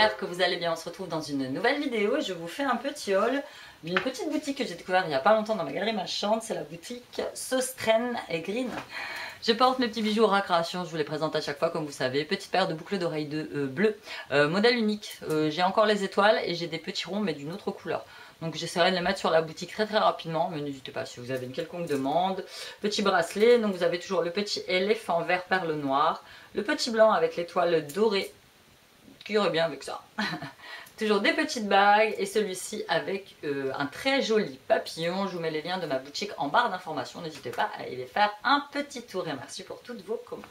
j'espère que vous allez bien. On se retrouve dans une nouvelle vidéo et je vous fais un petit haul d'une petite boutique que j'ai découverte il n'y a pas longtemps dans ma galerie marchande. C'est la boutique Sostren et Green. Je porte mes petits bijoux Aura Création, je vous les présente à chaque fois comme vous savez. Petite paire de boucles d'oreilles bleues, modèle unique. J'ai encore les étoiles et j'ai des petits ronds mais d'une autre couleur. Donc j'essaierai de les mettre sur la boutique très rapidement, mais n'hésitez pas si vous avez une quelconque demande. Petit bracelet, donc vous avez toujours le petit éléphant vert perle noir, le petit blanc avec l'étoile dorée, qui irait bien avec ça. Toujours des petites bagues et celui-ci avec un très joli papillon. Je vous mets les liens de ma boutique en barre d'informations, n'hésitez pas à aller faire un petit tour et merci pour toutes vos commandes.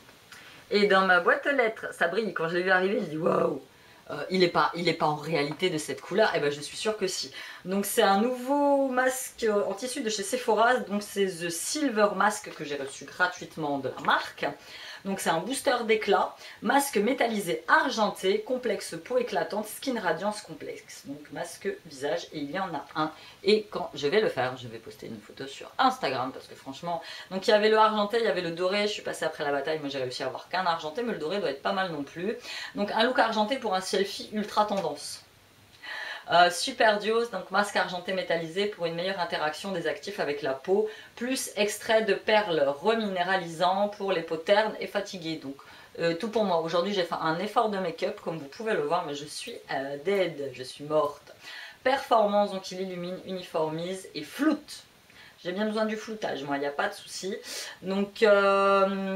Et dans ma boîte aux lettres, ça brille, quand je l'ai vu arriver, je dis waouh! Il est pas en réalité de cette couleur, et ben je suis sûre que si. Donc c'est un nouveau masque en tissu de chez Sephora, donc c'est The Silver Mask que j'ai reçu gratuitement de la marque. Donc c'est un booster d'éclat, masque métallisé argenté, complexe peau éclatante, skin radiance complexe. Donc masque visage et il y en a un. Et quand je vais le faire, je vais poster une photo sur Instagram parce que franchement, donc il y avait le argenté, il y avait le doré, je suis passée après la bataille, moi j'ai réussi à avoir qu'un argenté, mais le doré doit être pas mal non plus. Donc un look argenté pour un selfie ultra tendance. Super Duos, donc masque argenté métallisé pour une meilleure interaction des actifs avec la peau, plus extrait de perles reminéralisant pour les peaux ternes et fatiguées. Donc tout pour moi. Aujourd'hui j'ai fait un effort de make-up comme vous pouvez le voir, mais je suis dead, je suis morte. Performance, donc il illumine, uniformise et floute. J'ai bien besoin du floutage, moi, il n'y a pas de souci. Donc,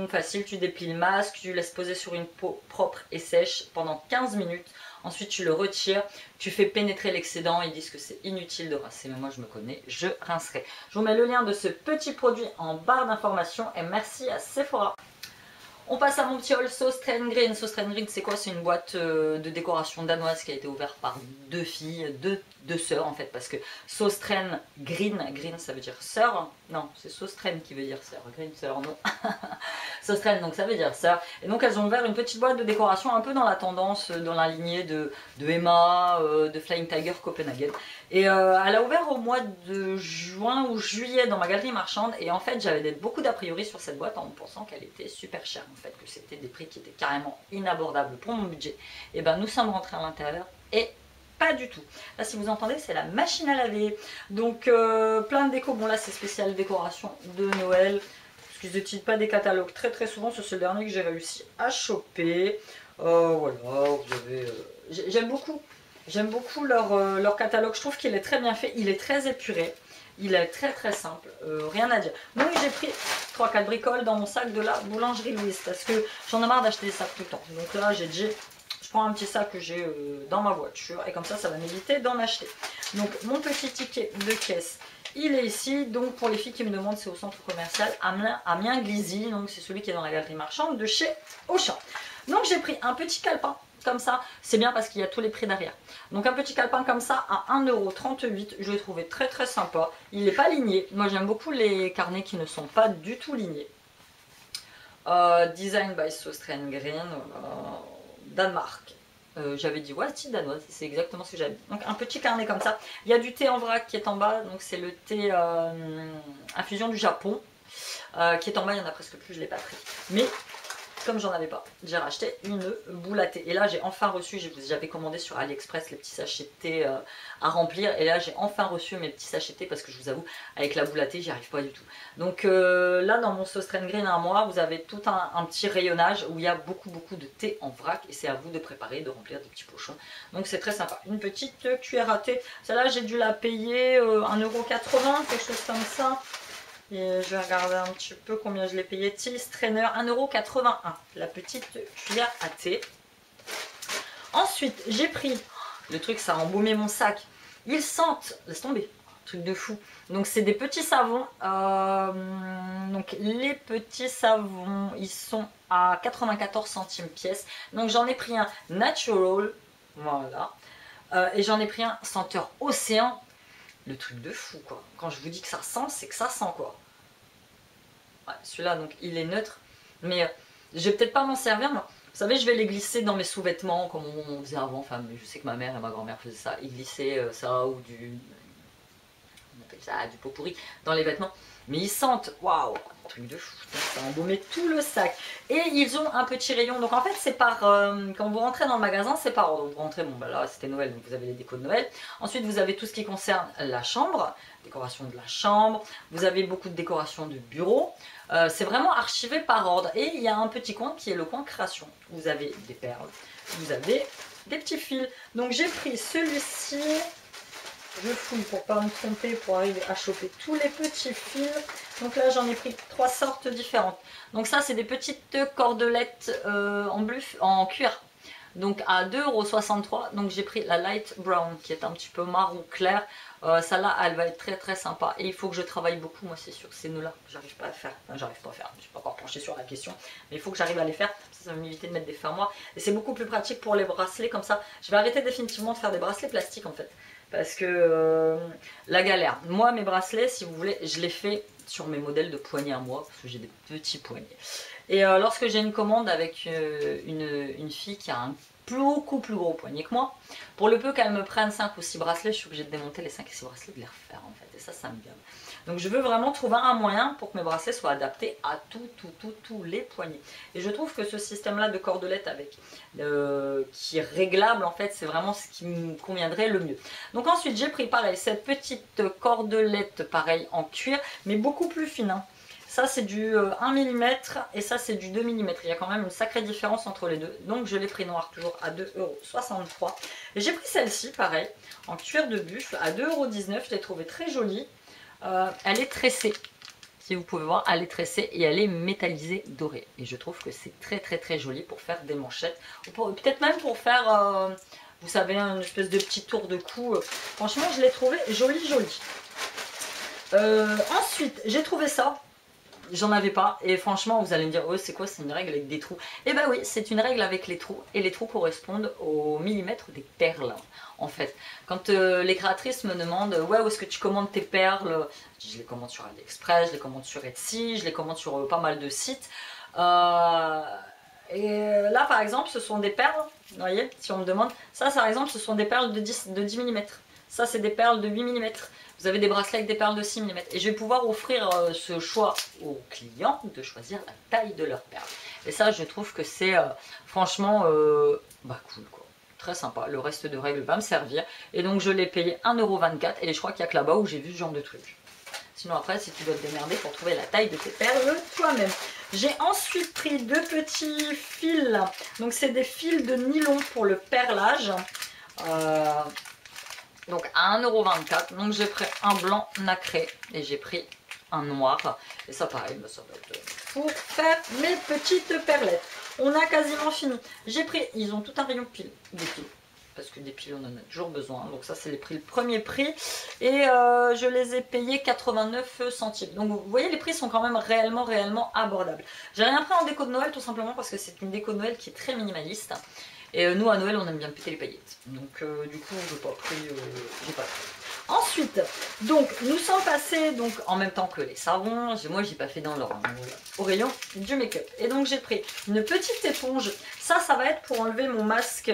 facile, tu déplies le masque, tu le laisses poser sur une peau propre et sèche pendant 15 minutes. Ensuite, tu le retires, tu fais pénétrer l'excédent. Ils disent que c'est inutile de rincer, mais moi, je me connais, je rincerai. Je vous mets le lien de ce petit produit en barre d'informations et merci à Sephora. On passe à mon petit haul Sostren Green. Sostren Green, c'est quoi? C'est une boîte de décoration danoise qui a été ouverte par deux filles, deux sœurs en fait, parce que Sostren Green, Green ça veut dire sœur. Non, c'est Sostren qui veut dire sœur. Green, sœur, non. Sostren, donc ça veut dire sœur. Et donc elles ont ouvert une petite boîte de décoration un peu dans la tendance, dans la lignée de Emma, de Flying Tiger Copenhagen. Et elle a ouvert au mois de juin ou juillet dans ma galerie marchande. Et en fait, j'avais beaucoup d'a priori sur cette boîte en pensant qu'elle était super chère. En fait, que c'était des prix qui étaient carrément inabordables pour mon budget. Et ben, nous sommes rentrés à l'intérieur et pas du tout. Là, si vous entendez, c'est la machine à laver. Donc, plein de déco. Bon, là, c'est spécial décoration de Noël. Parce qu'ils n'utilisent pas des catalogues très souvent. C'est le dernier que j'ai réussi à choper. Voilà, vous avez... J'aime beaucoup. J'aime beaucoup leur catalogue, je trouve qu'il est très bien fait, il est très épuré, il est très simple, rien à dire. Donc j'ai pris 3-4 bricoles dans mon sac de la boulangerie Louise parce que j'en ai marre d'acheter des sacs tout le temps. Donc là je prends un petit sac que j'ai dans ma voiture et comme ça va m'éviter d'en acheter. Donc mon petit ticket de caisse, il est ici. Donc pour les filles qui me demandent, c'est au centre commercial Amiens-Glizy, donc c'est celui qui est dans la galerie marchande de chez Auchan. Donc j'ai pris un petit calepin. Comme ça, c'est bien parce qu'il y a tous les prix derrière. Donc un petit calepin comme ça à 1,38 €, je l'ai trouvé très sympa. Il n'est pas ligné. Moi j'aime beaucoup les carnets qui ne sont pas du tout lignés. Design by Sostren Green, Danemark. J'avais dit ouais, c'est danoise, c'est exactement ce que j'avais dit. Donc un petit carnet comme ça. Il y a du thé en vrac qui est en bas, donc c'est le thé infusion du Japon. Qui est en bas, il n'y en a presque plus, je ne l'ai pas pris. Mais comme j'en avais pas, j'ai racheté une boule à thé. Et là, j'ai enfin reçu, j'avais commandé sur AliExpress les petits sachets de thé à remplir. Et là, j'ai enfin reçu mes petits sachets de thé parce que je vous avoue, avec la boule à thé, j'y arrive pas du tout. Donc là, dans mon Sostren Green à moi, vous avez tout un petit rayonnage où il y a beaucoup de thé en vrac. Et c'est à vous de préparer, de remplir des petits pochons. Donc c'est très sympa. Une petite cuillère à thé. Celle-là, j'ai dû la payer 1,80 €, quelque chose comme ça. Et je vais regarder un petit peu combien je l'ai payé. Tea Strainer, 1,81 €. La petite cuillère à thé. Ensuite, j'ai pris... Le truc, ça a embaumé mon sac. Ils sentent... Laisse tomber. Truc de fou. Donc, c'est des petits savons. Donc, les petits savons, ils sont à 94 centimes pièce. Donc, j'en ai pris un Natural. Voilà. Et j'en ai pris un senteur Océan. Le truc de fou quoi. Quand je vous dis que ça sent, c'est que ça sent quoi. Ouais, celui-là donc il est neutre. Mais je vais peut-être pas m'en servir. Mais, vous savez, je vais les glisser dans mes sous-vêtements comme on faisait avant. Enfin, je sais que ma mère et ma grand-mère faisaient ça. Ils glissaient ça ou du... ça, du pot pourri dans les vêtements. Mais ils sentent, waouh, un truc de fou, ça a embaumé tout le sac. Et ils ont un petit rayon, donc en fait c'est par, quand vous rentrez dans le magasin, c'est par ordre. Vous rentrez, bon bah là c'était Noël, donc vous avez les décos de Noël. Ensuite vous avez tout ce qui concerne la chambre, décoration de la chambre, vous avez beaucoup de décorations de bureau. C'est vraiment archivé par ordre. Et il y a un petit coin qui est le coin création. Vous avez des perles, vous avez des petits fils. Donc j'ai pris celui-ci. Je fouille pour pas me tromper, pour arriver à choper tous les petits fils. Donc là j'en ai pris 3 sortes différentes. Donc ça c'est des petites cordelettes en cuir. Donc à 2,63 €. Donc j'ai pris la light brown qui est un petit peu marron clair. Celle-là elle va être très très sympa. Et il faut que je travaille beaucoup, moi c'est sûr. Ces nœuds là j'arrive pas à faire. Enfin, j'arrive pas à faire. Je suis pas encore penchée sur la question. Mais il faut que j'arrive à les faire. Ça va m'éviter de mettre des fermoirs. Et c'est beaucoup plus pratique pour les bracelets comme ça. Je vais arrêter définitivement de faire des bracelets plastiques en fait. Parce que la galère. Moi mes bracelets si vous voulez je les fais sur mes modèles de poignets à moi. Parce que j'ai des petits poignets. Et lorsque j'ai une commande avec une fille qui a un beaucoup plus gros poignet que moi, pour le peu qu'elle me prenne 5 ou 6 bracelets, je suis obligée de démonter les 5 et 6 bracelets et de les refaire en fait. Et ça me gave. Donc je veux vraiment trouver un moyen pour que mes bracelets soient adaptés à tous les poignets. Et je trouve que ce système-là de cordelette avec qui est réglable en fait, c'est vraiment ce qui me conviendrait le mieux. Donc ensuite j'ai pris pareil cette petite cordelette pareil en cuir, mais beaucoup plus fine. Hein. Ça c'est du 1 mm et ça c'est du 2 mm. Il y a quand même une sacrée différence entre les deux. Donc je l'ai pris noir toujours à 2,63 €. Et j'ai pris celle-ci pareil en cuir de buffle à 2,19 €. Je l'ai trouvée très jolie. Elle est tressée. Si vous pouvez voir, elle est tressée et elle est métallisée dorée. Et je trouve que c'est très très très joli pour faire des manchettes. Ou peut-être même pour faire, vous savez, une espèce de petit tour de cou. Franchement je l'ai trouvée jolie. Ensuite j'ai trouvé ça. J'en avais pas et franchement vous allez me dire oh, c'est quoi, c'est une règle avec des trous? Et bah oui, c'est une règle avec les trous et les trous correspondent au millimètre des perles en fait. Quand les créatrices me demandent ouais où est-ce que tu commandes tes perles, je les commande sur AliExpress, je les commande sur Etsy, je les commande sur pas mal de sites. Et là par exemple ce sont des perles, vous voyez, si on me demande, ça par exemple ce sont des perles de 10 mm. Ça c'est des perles de 8 mm. Vous avez des bracelets avec des perles de 6 mm. Et je vais pouvoir offrir ce choix aux clients de choisir la taille de leurs perles. Et ça, je trouve que c'est franchement cool quoi. Très sympa. Le reste de règles va me servir. Et donc, je l'ai payé 1,24 €. Et je crois qu'il n'y a que là-bas où j'ai vu ce genre de truc. Sinon, après, si tu dois te démerder pour trouver la taille de tes perles toi-même. J'ai ensuite pris 2 petits fils. Donc, c'est des fils de nylon pour le perlage. Donc à 1,24 €, donc j'ai pris un blanc nacré et j'ai pris un noir. Et ça pareil, ça va être pour faire mes petites perlettes. On a quasiment fini. J'ai pris, ils ont tout un rayon piles, des piles. Parce que des piles on en a toujours besoin. Donc ça c'est le premier prix. Et je les ai payés 89 centimes. Donc vous voyez les prix sont quand même réellement abordables. J'ai rien pris en déco de Noël tout simplement parce que c'est une déco de Noël qui est très minimaliste. Et nous à Noël on aime bien péter les paillettes. Donc du coup j'ai pas pris. Ensuite, donc nous sommes passés donc en même temps que les savons. Moi j'ai pas fait dans l'ordre, au rayon du make-up. Et donc j'ai pris une petite éponge. Ça va être pour enlever mon masque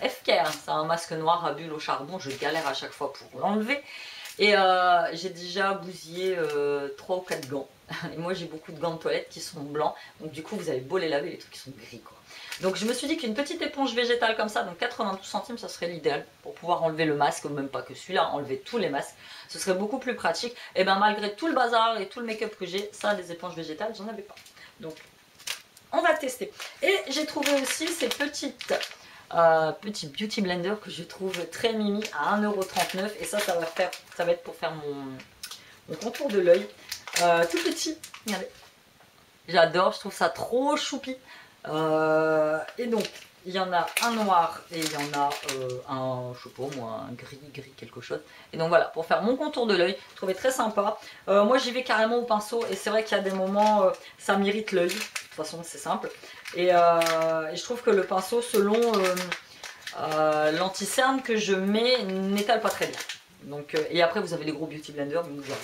F-Care. C'est un masque noir à bulles au charbon. Je galère à chaque fois pour l'enlever. Et j'ai déjà bousillé 3 ou 4 gants. Et moi j'ai beaucoup de gants de toilette qui sont blancs. Donc du coup vous avez beau les laver, les trucs qui sont gris quoi. Donc je me suis dit qu'une petite éponge végétale comme ça, donc 92 centimes, ça serait l'idéal pour pouvoir enlever le masque, même pas que celui-là, enlever tous les masques. Ce serait beaucoup plus pratique. Et bien malgré tout le bazar et tout le make-up que j'ai, ça des éponges végétales, j'en avais pas. Donc on va tester. Et j'ai trouvé aussi ces petits beauty blender que je trouve très mimi à 1,39 € et ça va être pour faire mon contour de l'œil. Tout petit, regardez. J'adore, je trouve ça trop choupi. Et donc il y en a un noir et il y en a un, je sais pas moi, un gris quelque chose. Et donc voilà, pour faire mon contour de l'œil, je trouvais très sympa. Moi j'y vais carrément au pinceau et c'est vrai qu'il y a des moments ça m'irrite l'œil. De toute façon c'est simple. Et je trouve que le pinceau selon l'anti-cerne que je mets n'étale pas très bien. Donc, et après vous avez les gros beauty blender, donc voilà.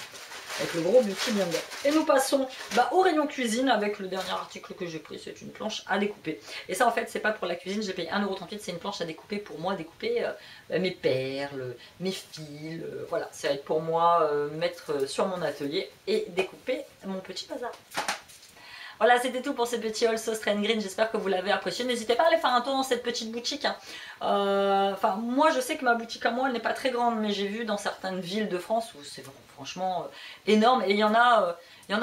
avec le gros Beauty Blender. Et nous passons au rayon cuisine avec le dernier article que j'ai pris, c'est une planche à découper. Et ça en fait c'est pas pour la cuisine, j'ai payé 1,38 €, c'est une planche à découper pour moi, découper mes perles, mes fils, voilà, ça va être pour moi mettre sur mon atelier et découper mon petit bazar. Voilà, c'était tout pour ce petit haul Sauce Trend Green, j'espère que vous l'avez apprécié. N'hésitez pas à aller faire un tour dans cette petite boutique. Hein. Enfin, moi je sais que ma boutique à moi, elle n'est pas très grande, mais j'ai vu dans certaines villes de France où c'est franchement énorme. Et il y en a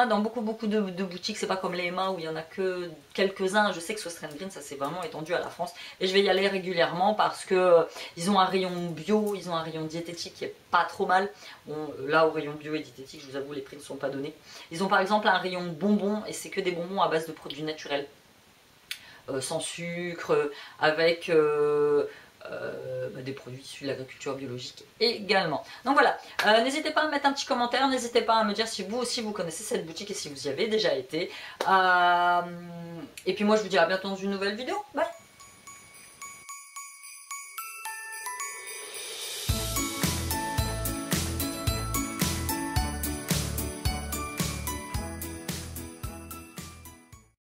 dans beaucoup de boutiques, c'est pas comme les Emma où il y en a que quelques-uns. Je sais que Sauce Trend Green, ça s'est vraiment étendu à la France. Et je vais y aller régulièrement parce que ils ont un rayon bio, ils ont un rayon diététique qui est pas trop mal. Bon, là au rayon bio et diététique, je vous avoue, les prix ne sont pas donnés. Ils ont par exemple un rayon bonbons et c'est que des bonbons à base de produits naturels. Sans sucre, avec des produits issus de l'agriculture biologique également. Donc voilà, n'hésitez pas à mettre un petit commentaire, n'hésitez pas à me dire si vous aussi vous connaissez cette boutique et si vous y avez déjà été. Et puis moi je vous dis à bientôt dans une nouvelle vidéo. Bye!